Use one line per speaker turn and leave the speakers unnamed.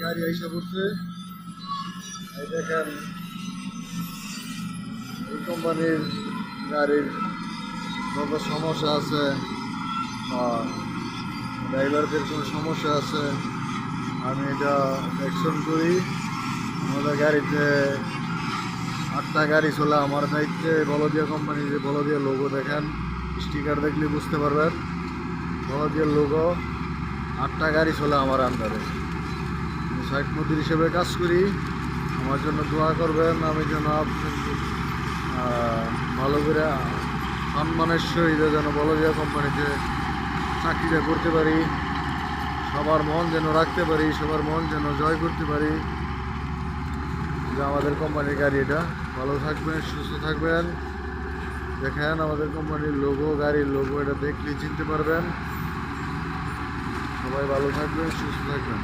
গাড়ি এসে পড়ছে। এই দেখেন এই কোম্পানির গাড়ির যত সমস্যা আছে, ড্রাইভারদের কোনো সমস্যা আছে, আমি এটা অ্যাকশন করি। আমাদের গাড়িতে 8টা গাড়ি চলে আমার দায়িত্বে। বলদিয়া কোম্পানির যে বলদিয়া লোগো দেখেন, স্টিকার দেখলে বুঝতে পারবেন বলদিয়া লোগো। 8টা গাড়ি চলে আমার আন্ডারে। আমি সাইট মন্ত্রী হিসেবে কাজ করি। আমার জন্য দোয়া করবেন, আমি যেন আপনার ভালো করে সম্মানের সহিত যেন বলদিয়া কোম্পানিতে চাকরিটা করতে পারি, সবার মন যেন রাখতে পারি, সবার মন যেন জয় করতে পারি। যে আমাদের কোম্পানির গাড়ি এটা। ভালো থাকবেন, সুস্থ থাকবেন। দেখেন আমাদের কোম্পানির লোগো, গাড়ির লোগো, এটা দেখলে চিনতে পারবেন। সবাই ভালো থাকবেন, সুস্থ থাকবেন।